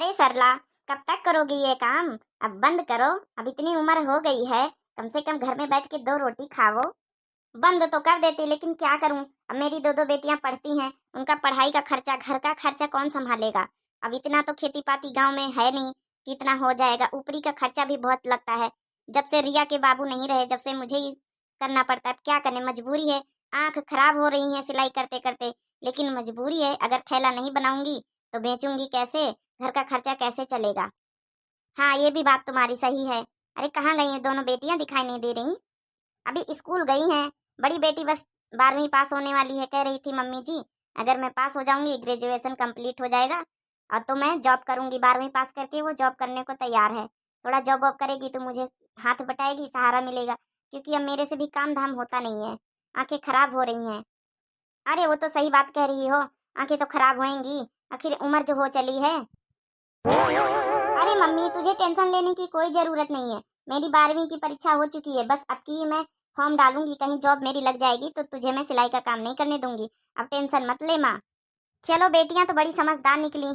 अरे सरला, कब तक करोगी ये काम? अब बंद करो। अब इतनी उम्र हो गई है, कम से कम घर में बैठ के दो रोटी खाओ। बंद तो कर देती, लेकिन क्या करूं। अब मेरी दो दो बेटियां पढ़ती हैं, उनका पढ़ाई का खर्चा, घर का खर्चा कौन संभालेगा। अब इतना तो खेती पाती गांव में है नहीं कि इतना हो जाएगा। ऊपरी का खर्चा भी बहुत लगता है। जब से रिया के बाबू नहीं रहे, जब से मुझे ही करना पड़ता है। अब क्या करें, मजबूरी है। आंख खराब हो रही है सिलाई करते करते, लेकिन मजबूरी है। अगर थैला नहीं बनाऊंगी तो बेचूंगी कैसे? घर का खर्चा कैसे चलेगा? हाँ, ये भी बात तुम्हारी सही है। अरे कहाँ गई हैं दोनों बेटियां? दिखाई नहीं दे रही। अभी स्कूल गई हैं। बड़ी बेटी बस 12वीं पास होने वाली है। कह रही थी मम्मी जी, अगर मैं पास हो जाऊंगी, ग्रेजुएशन कंप्लीट हो जाएगा और तो मैं जॉब करूंगी। 12वीं पास करके वो जॉब करने को तैयार है। थोड़ा जॉब वॉब करेगी तो मुझे हाथ बटाएगी, सहारा मिलेगा। क्योंकि अब मेरे से भी काम धाम होता नहीं है। आंखें खराब हो रही हैं। अरे वो तो सही बात कह रही हो, आंखें तो खराब होएंगी। आखिर उम्र जो हो चली है। अरे मम्मी, तुझे टेंशन लेने की कोई जरूरत नहीं है। मेरी 12वीं की परीक्षा हो चुकी है। बस अब की मैं फॉर्म डालूंगी, कहीं जॉब मेरी लग जाएगी तो तुझे मैं सिलाई का काम नहीं करने दूंगी। अब टेंशन मत ले माँ। चलो, बेटियां तो बड़ी समझदार निकली।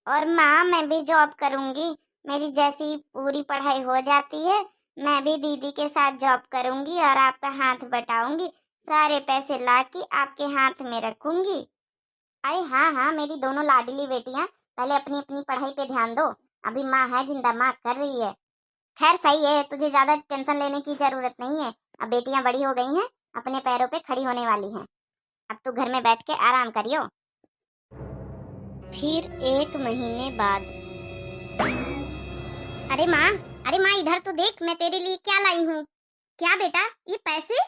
और माँ, मैं भी जॉब करूंगी। मेरी जैसी पूरी पढ़ाई हो जाती है, मैं भी दीदी के साथ जॉब करूंगी और आपका हाथ बटाऊंगी। सारे पैसे ला के आपके हाथ में रखूंगी। अरे हाँ हाँ, मेरी दोनों लाडली बेटियां, पहले अपनी अपनी पढ़ाई पे ध्यान दो। अभी माँ है जिंदा, माँ कर रही है। खैर सही है, तुझे ज्यादा टेंशन लेने की जरूरत नहीं है। अब बेटियां बड़ी हो गई हैं, अपने पैरों पे खड़ी होने वाली हैं। अब तू घर में बैठ के आराम करियो। फिर एक महीने बाद। अरे माँ, अरे माँ इधर तो देख, मैं तेरे लिए क्या लाई हूँ। क्या बेटा, ये पैसे?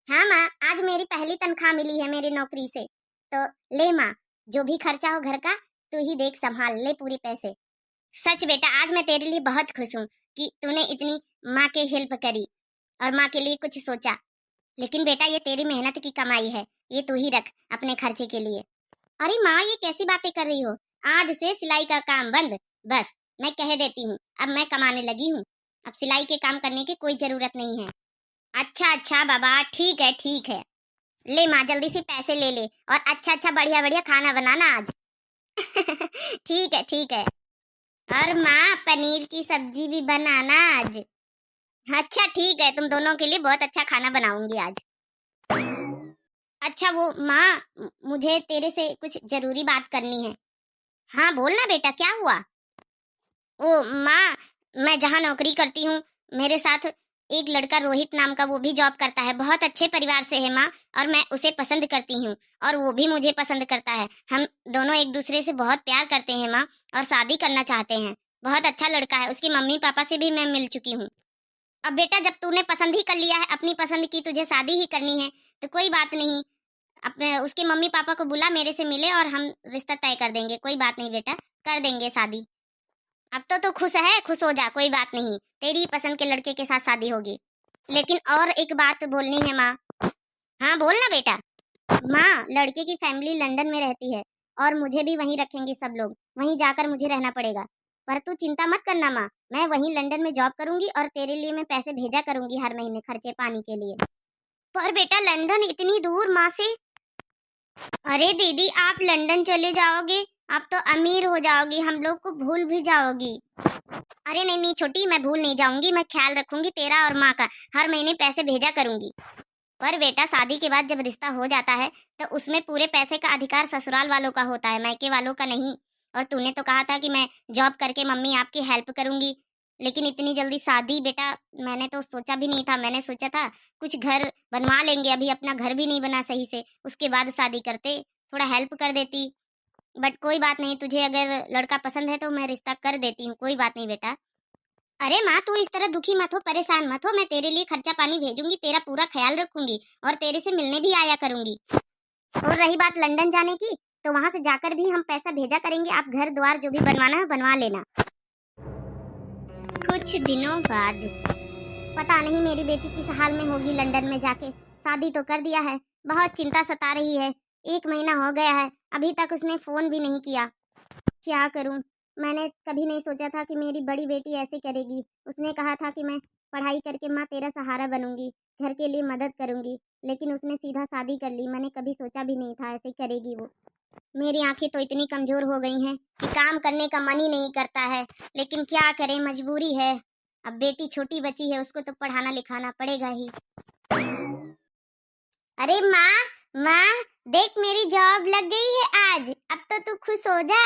हाँ माँ, आज मेरी पहली तनख्वाह मिली है मेरी नौकरी से। तो ले माँ, जो भी खर्चा हो घर का तू ही देख, संभाल ले पूरे पैसे। सच बेटा, आज मैं तेरे लिए बहुत खुश हूँ कि तूने इतनी माँ के हेल्प करी और माँ के लिए कुछ सोचा। लेकिन बेटा, ये तेरी मेहनत की कमाई है, ये तू ही रख अपने खर्चे के लिए। अरे माँ, ये कैसी बातें कर रही हो? आज से सिलाई का काम बंद। बस मैं कह देती हूँ, अब मैं कमाने लगी हूँ। अब सिलाई के काम करने की कोई जरूरत नहीं है। अच्छा अच्छा बाबा, ठीक है ठीक है। ले माँ, जल्दी से पैसे ले ले और अच्छा अच्छा बढ़िया बढ़िया खाना बनाना आज। ठीक है ठीक है। और माँ, पनीर की सब्जी भी बनाना आज। अच्छा ठीक है, तुम दोनों के लिए बहुत अच्छा खाना बनाऊंगी आज। अच्छा वो माँ, मुझे तेरे से कुछ जरूरी बात करनी है। हाँ बोलना बेटा, क्या हुआ? ओ माँ, मैं जहाँ नौकरी करती हूँ, मेरे साथ एक लड़का रोहित नाम का, वो भी जॉब करता है। बहुत अच्छे परिवार से है माँ, और मैं उसे पसंद करती हूँ और वो भी मुझे पसंद करता है। हम दोनों एक दूसरे से बहुत प्यार करते हैं माँ, और शादी करना चाहते हैं। बहुत अच्छा लड़का है, उसकी मम्मी पापा से भी मैं मिल चुकी हूँ। अब बेटा, जब तूने पसंद ही कर लिया है, अपनी पसंद की तुझे शादी ही करनी है, तो कोई बात नहीं। अपने उसके मम्मी पापा को बुला, मेरे से मिले और हम रिश्ता तय कर देंगे। कोई बात नहीं बेटा, कर देंगे शादी। अब तो तू खुश है, खुश हो जा, कोई बात नहीं, तेरी पसंद के लड़के के साथ शादी होगी। लेकिन और एक बात बोलनी है माँ। हाँ बोलना बेटा। माँ, लड़के की फैमिली लंदन में रहती है और मुझे भी वहीं रखेंगे सब लोग। वहीं जाकर मुझे रहना पड़ेगा। पर तू चिंता मत करना माँ, मैं वहीं लंदन में जॉब करूंगी और तेरे लिए मैं पैसे भेजा करूंगी हर महीने खर्चे पानी के लिए। पर बेटा, लंदन इतनी दूर माँ से। अरे दीदी, आप लंदन चले जाओगे, आप तो अमीर हो जाओगी, हम लोग को भूल भी जाओगी। अरे नहीं नहीं छोटी, मैं भूल नहीं जाऊंगी, मैं ख्याल रखूंगी तेरा और माँ का, हर महीने पैसे भेजा करूंगी। पर बेटा, शादी के बाद जब रिश्ता हो जाता है तो उसमें पूरे पैसे का अधिकार ससुराल वालों का होता है, मायके वालों का नहीं। और तूने तो कहा था कि मैं जॉब करके मम्मी आपकी हेल्प करूंगी, लेकिन इतनी जल्दी शादी बेटा, मैंने तो सोचा भी नहीं था। मैंने सोचा था कुछ घर बनवा लेंगे, अभी अपना घर भी नहीं बना सही से, उसके बाद शादी करते, थोड़ा हेल्प कर देती। बट कोई बात नहीं, तुझे अगर लड़का पसंद है तो मैं रिश्ता कर देती हूँ, कोई बात नहीं बेटा। अरे माँ, तू इस तरह दुखी मत हो, परेशान मत हो, मैं तेरे लिए खर्चा पानी भेजूंगी, तेरा पूरा ख्याल रखूंगी और तेरे से मिलने भी आया करूंगी। और रही बात लंदन जाने की, तो वहां से जाकर भी हम पैसा भेजा करेंगे, आप घर द्वार जो भी बनवाना है बनवा लेना। कुछ दिनों बाद। पता नहीं मेरी बेटी किस हाल में होगी लंदन में जाके। शादी तो कर दिया है, बहुत चिंता सता रही है। 1 महीना हो गया है, अभी तक उसने फोन भी नहीं किया। क्या करूं? मैंने कभी नहीं सोचा था कि मेरी बड़ी बेटी ऐसे करेगी। उसने कहा था कि मैं पढ़ाई करके माँ तेरा सहारा बनूंगी, घर के लिए मदद करूंगी, लेकिन उसने सीधा शादी कर ली। मैंने कभी सोचा भी नहीं था ऐसे करेगी वो। मेरी आंखें तो इतनी कमजोर हो गई हैं कि काम करने का मन ही नहीं करता है, लेकिन क्या करें, मजबूरी है। अब बेटी छोटी बची है, उसको तो पढ़ाना लिखाना पड़ेगा ही। अरे माँ, माँ, देख मेरी जॉब लग गई है आज, अब तो तू खुश हो जा।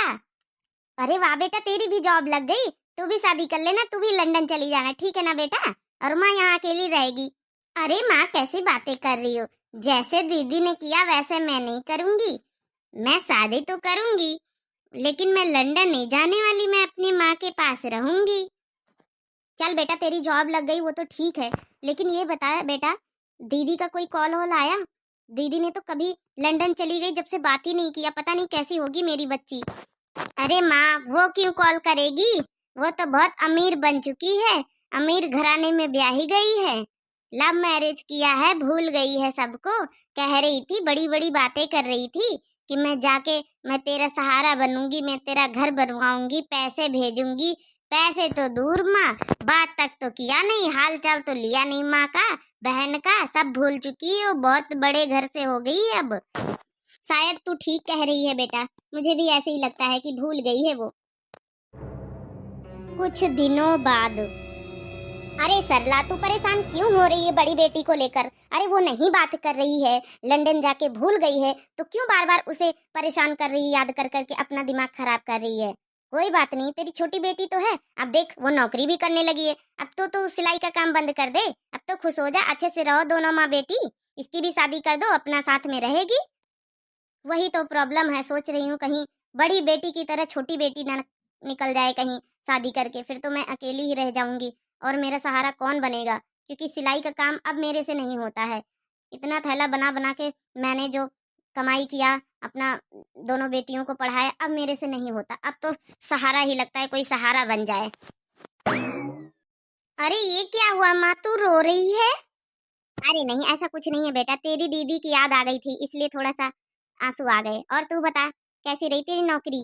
अरे वाह बेटा, तेरी भी जॉब लग गई, तू भी शादी कर लेना, तू भी लंदन चली जाना, ठीक है ना बेटा? और माँ यहाँ अकेली रहेगी। अरे माँ, कैसी बातें कर रही हो? जैसे दीदी ने किया वैसे मैं नहीं करूंगी। मैं शादी तो करूंगी, लेकिन मैं लंदन नहीं जाने वाली, मैं अपनी माँ के पास रहूंगी। चल बेटा, तेरी जॉब लग गई वो तो ठीक है, लेकिन ये बता बेटा, दीदी का कोई कॉल वॉल आया? दीदी ने तो कभी लंदन चली गई जब से बात ही नहीं किया, पता नहीं कैसी होगी मेरी बच्ची। अरे माँ, वो क्यों कॉल करेगी? वो तो बहुत अमीर बन चुकी है, अमीर घराने में ब्याही गई है, लव मैरिज किया है, भूल गई है सबको। कह रही थी, बड़ी बड़ी बातें कर रही थी कि मैं जाके मैं तेरा सहारा बनूंगी, मैं तेरा घर बनवाऊंगी, पैसे भेजूंगी। पैसे तो दूर माँ, बात तक तो किया नहीं, हाल चाल तो लिया नहीं माँ का, बहन का, सब भूल चुकी है, वो बहुत बड़े घर से हो गई है अब। शायद तू ठीक कह रही है बेटा, मुझे भी ऐसे ही लगता है कि भूल गई है वो। कुछ दिनों बाद। अरे सरला, तू परेशान क्यों हो रही है बड़ी बेटी को लेकर? अरे वो नहीं बात कर रही है, लंदन जाके भूल गई है, तो क्यों बार बार उसे परेशान कर रही है, याद कर करके अपना दिमाग खराब कर रही है? कोई बात नहीं, तेरी छोटी बेटी तो है, अब देख वो नौकरी भी करने लगी है, अब तो तू सिलाई का काम बंद कर दे, अब तो खुश हो जा, अच्छे से रहो दोनों माँ बेटी। इसकी भी शादी कर दो, अपना साथ में रहेगी। वही तो प्रॉब्लम है, सोच रही हूँ कहीं बड़ी बेटी की तरह छोटी बेटी ना निकल जाए कहीं शादी करके, फिर तो मैं अकेली ही रह जाऊंगी, और मेरा सहारा कौन बनेगा? क्योंकि सिलाई का काम अब मेरे से नहीं होता है। इतना थैला बना बना के मैंने जो कमाई किया, अपना दोनों बेटियों को पढ़ाया, अब मेरे से नहीं होता, अब तो सहारा ही लगता है, कोई सहारा बन जाए। अरे ये क्या हुआ माँ, तू रो रही है? अरे नहीं, ऐसा कुछ नहीं है बेटा, तेरी दीदी की याद आ गई थी, इसलिए थोड़ा सा आंसू आ गए। और तू बता, कैसी रही तेरी नौकरी?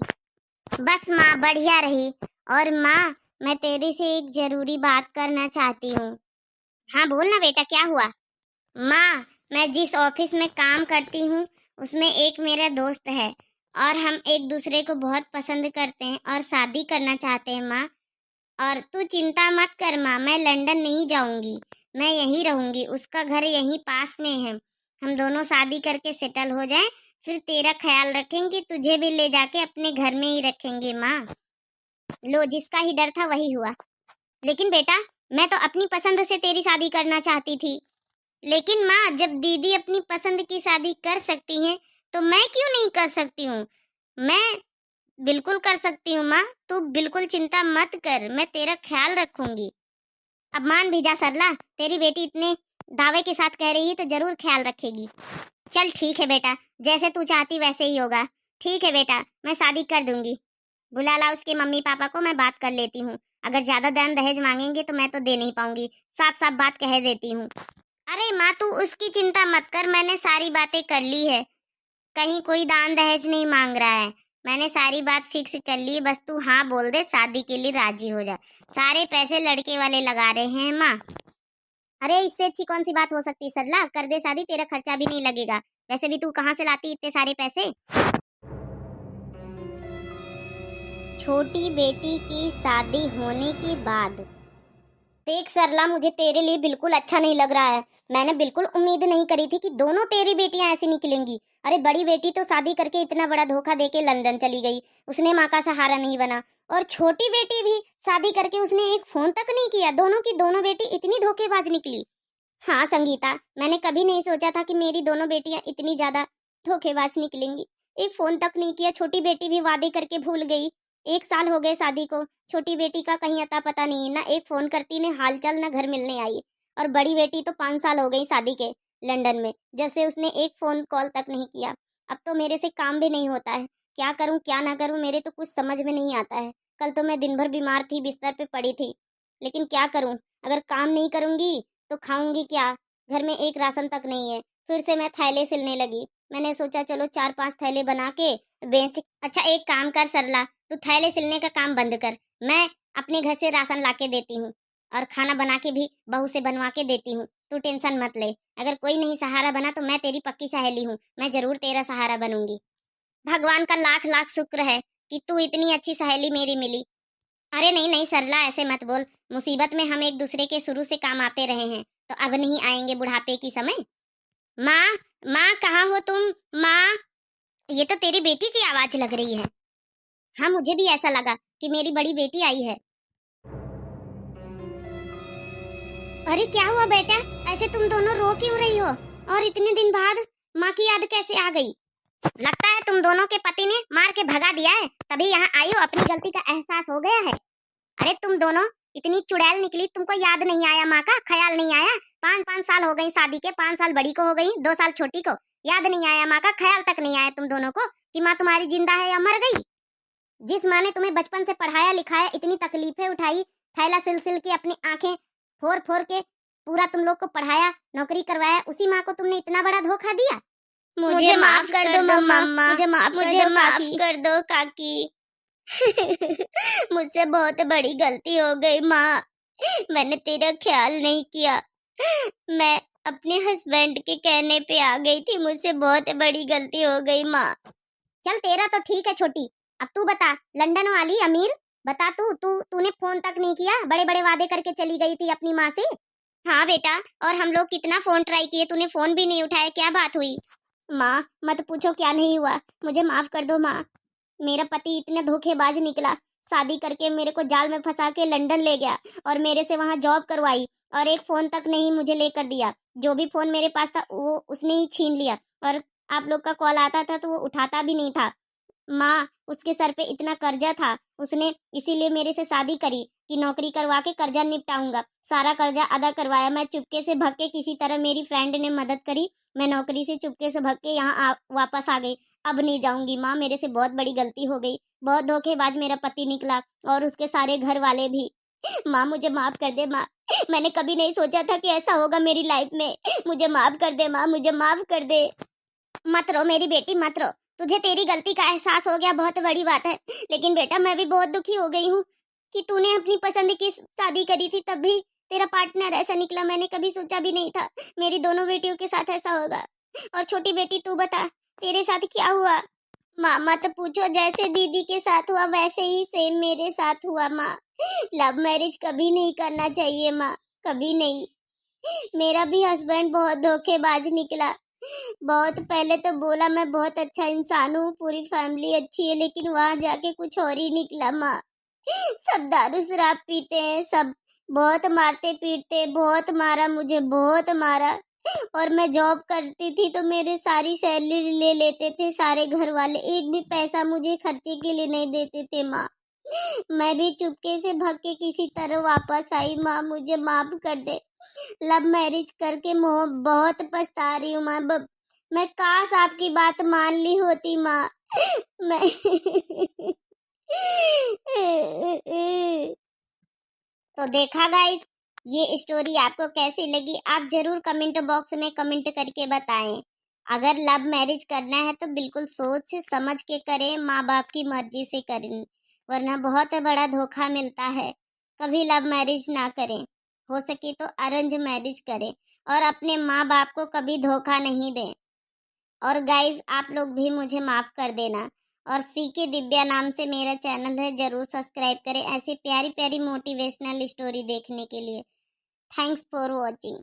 बस माँ, बढ़िया रही। और माँ, मैं तेरे से एक जरूरी बात करना चाहती हूँ। हाँ बोलना बेटा, क्या हुआ? माँ, मैं जिस ऑफिस में काम करती हूँ उसमें एक मेरा दोस्त है, और हम एक दूसरे को बहुत पसंद करते हैं और शादी करना चाहते हैं माँ। और तू चिंता मत कर माँ, मैं लंदन नहीं जाऊंगी, मैं यहीं रहूंगी, उसका घर यहीं पास में है। हम दोनों शादी करके सेटल हो जाएं, फिर तेरा ख्याल रखेंगे, तुझे भी ले जाके अपने घर में ही रखेंगे माँ। लो, जिसका ही डर था वही हुआ। लेकिन बेटा, मैं तो अपनी पसंद से तेरी शादी करना चाहती थी। लेकिन माँ, जब दीदी अपनी पसंद की शादी कर सकती हैं, तो मैं क्यों नहीं कर सकती हूँ? मैं बिल्कुल कर सकती हूँ माँ, तू बिल्कुल चिंता मत कर, मैं तेरा ख्याल रखूंगी। अब मान भी जा सरला, तेरी बेटी इतने दावे के साथ कह रही है तो जरूर ख्याल रखेगी। चल ठीक है बेटा, जैसे तू चाहती वैसे ही होगा। ठीक है बेटा, मैं शादी कर दूंगी। बुला ला उसके मम्मी पापा को, मैं बात कर लेती हूँ। अगर ज्यादा दान दहेज मांगेंगे तो मैं तो दे नहीं पाऊंगी, साफ साफ बात कह देती हूँ। अरे माँ, तू उसकी चिंता मत कर, मैंने सारी बातें कर ली है, कहीं कोई दान दहेज नहीं मांग रहा है, मैंने सारी बात फिक्स कर ली है, बस तू हाँ बोल दे, शादी के लिए राजी हो जा। सारे पैसे लड़के वाले लगा रहे हैं माँ। अरे इससे अच्छी कौन सी बात हो सकती है सरला, कर दे शादी, तेरा खर्चा भी नहीं लगेगा। वैसे भी तू कहाँ से लाती इतने सारे पैसे? छोटी बेटी की शादी होने के बाद। देख सरला, मुझे तेरे लिए बिल्कुल अच्छा नहीं लग रहा है। मैंने बिल्कुल उम्मीद नहीं करी थी कि दोनों तेरी बेटियां ऐसी निकलेंगी। अरे बड़ी बेटी तो शादी करके इतना बड़ा धोखा देके लंदन चली गई, उसने माँ का सहारा नहीं बना। और छोटी बेटी भी शादी करके उसने एक फोन तक नहीं किया, दोनों की दोनों बेटी इतनी धोखेबाज निकली। हाँ संगीता, मैंने कभी नहीं सोचा था कि मेरी दोनों बेटियां इतनी ज्यादा धोखेबाज निकलेंगी। एक फोन तक नहीं किया, छोटी बेटी भी वादे करके भूल गई। 1 साल हो गए शादी को, छोटी बेटी का कहीं अता पता नहीं है, ना एक फोन करती, ने हालचाल, ना घर मिलने आई। और बड़ी बेटी तो 5 साल हो गई शादी के लंदन में, जब से उसने एक फोन कॉल तक नहीं किया। अब तो मेरे से काम भी नहीं होता है, क्या करूं क्या ना करूं, मेरे तो कुछ समझ में नहीं आता है। कल तो मैं दिन भर बीमार थी, बिस्तर पे पड़ी थी, लेकिन क्या करूं, अगर काम नहीं करूंगी तो खाऊंगी क्या? घर में एक राशन तक नहीं है। फिर से मैं थैले सिलने लगी, मैंने सोचा चलो 4-5 थैले बना के बेच। अच्छा एक काम कर सरला, तू थैले सिलने का काम बंद कर, मैं अपने घर से राशन लाके देती हूँ, और खाना बना के भी बहू से बनवा के देती हूँ, तू टेंशन मत ले। अगर कोई नहीं सहारा बना तो मैं तेरी पक्की सहेली हूँ, मैं जरूर तेरा सहारा बनूंगी। भगवान का लाख लाख शुक्र है कि तू इतनी अच्छी सहेली मेरी मिली। अरे नहीं नहीं सरला, ऐसे मत बोल। मुसीबत में हम एक दूसरे के शुरू से काम आते रहे हैं, तो अब नहीं आएंगे बुढ़ापे की समय। माँ, माँ कहाँ हो तुम? माँ, ये तो तेरी बेटी की आवाज लग रही है। हाँ, मुझे भी ऐसा लगा कि मेरी बड़ी बेटी आई है। अरे क्या हुआ बेटा, ऐसे तुम दोनों रो क्यों रही हो? और इतने दिन बाद माँ की याद कैसे आ गई? लगता है तुम दोनों के पति ने मार के भगा दिया है, तभी यहाँ आई हो। अपनी गलती का एहसास हो गया है। अरे तुम दोनों इतनी चुड़ैल निकली, तुमको याद नहीं आया माँ का? ख्याल नहीं आया? 5-5 साल हो गई शादी के, 5 साल बड़ी को हो गई, 2 साल छोटी को। याद नहीं आया माँ का? ख्याल तक नहीं आया तुम दोनों को कि माँ तुम्हारी जिंदा है या मर गई? जिस माँ ने तुम्हें बचपन से पढ़ाया लिखाया, इतनी तकलीफें उठाई, थैला सिल सिल के अपनी आंखें फोड़ फोड़ के पूरा तुम लोग को पढ़ाया, नौकरी करवाया, उसी माँ को तुमने इतना बड़ा धोखा दिया। मुझे माफ कर दो मम्मा, मुझे माफ कर दो काकी। मुझसे बहुत बड़ी गलती हो गई माँ, मैंने तेरा ख्याल नहीं किया। मैं अपने हस्बैंड के कहने पे आ गई थी, मुझसे बहुत बड़ी गलती हो गई माँ। चल तेरा तो ठीक है छोटी, अब तू बता, लंदन वाली अमीर, बता तूने फोन तक नहीं किया, बड़े बड़े वादे करके चली गई थी अपनी माँ से। हाँ बेटा, और हम लोग कितना फोन ट्राई किए, तूने फोन भी नहीं उठाया, क्या बात हुई? माँ मत पूछो क्या नहीं हुआ, मुझे माफ कर दो माँ। मेरा पति इतना धोखेबाज निकला, शादी करके मेरे को जाल में फंसा के लंदन ले गया और मेरे से वहां जॉब करवाई, और एक फोन तक नहीं मुझे लेकर दिया। जो भी फोन मेरे पास था वो उसने ही छीन लिया, और आप लोग का कॉल आता था तो वो उठाता भी नहीं था। माँ, उसके सर पे इतना कर्जा था, उसने इसीलिए मेरे से शादी करी कि नौकरी करवा के कर्जा निपटाऊंगा। सारा कर्जा अदा करवाया, मैं चुपके से भाग के, किसी तरह मेरी फ्रेंड ने मदद करी, मैं नौकरी से चुपके से भाग के यहाँ वापस आ गई। अब नहीं जाऊंगी माँ, मेरे से बहुत बड़ी गलती हो गई, बहुत धोखेबाज मेरा पति निकला और उसके सारे घर वाले भी। माँ मुझे माफ कर दे माँ, मैंने कभी नहीं सोचा था कि ऐसा होगा मेरी लाइफ में। मुझे माफ कर दे माँ, मुझे माफ कर दे। मत रो मेरी बेटी, मत रो। तुझे तेरी गलती का एहसास हो गया, बहुत बड़ी बात है। लेकिन बेटा मैं भी बहुत दुखी हो गई हूँ कि तूने अपनी पसंद की शादी करी थी, तब भी तेरा पार्टनर ऐसा निकला। मैंने कभी सोचा भी नहीं था मेरी दोनों बेटियों के साथ ऐसा होगा। और छोटी बेटी तू बता, तेरे साथ क्या हुआ? माँ मत पूछो, जैसे दीदी के साथ हुआ वैसे ही सेम मेरे साथ हुआ माँ। लव मैरिज कभी नहीं करना चाहिए माँ, कभी नहीं। मेरा भी हस्बैंड बहुत धोखेबाज निकला। बहुत पहले तो बोला मैं बहुत अच्छा इंसान हूँ, पूरी फैमिली अच्छी है, लेकिन वहां जाके कुछ और ही निकला माँ। सब दारू शराब पीते हैं, सब बहुत मारते पीटते, बहुत मारा मुझे, बहुत मारा। और मैं जॉब करती थी तो मेरे सारी सैलरी ले लेते थे सारे घर वाले, एक भी पैसा मुझे खर्चे के लिए नहीं देते थे माँ। मैं भी चुपके से भाग के किसी तरह वापस आई माँ, मुझे माफ कर दे। लव मैरिज करके बहुत पछता रही हूँ माँ। मैं काश आपकी बात मान ली होती माँ। मैं तो देखा गाइस, ये स्टोरी आपको कैसी लगी आप जरूर कमेंट बॉक्स में कमेंट करके बताएं। अगर लव मैरिज करना है तो बिल्कुल सोच समझ के करें, माँ बाप की मर्जी से करें, वरना बहुत बड़ा धोखा मिलता है। कभी लव मैरिज ना करें, हो सके तो अरेंज मैरिज करें, और अपने माँ बाप को कभी धोखा नहीं दें। और गाइज आप लोग भी मुझे माफ कर देना, और सीके दिव्या नाम से मेरा चैनल है, जरूर सब्सक्राइब करें ऐसी प्यारी प्यारी मोटिवेशनल स्टोरी देखने के लिए। Thanks for watching.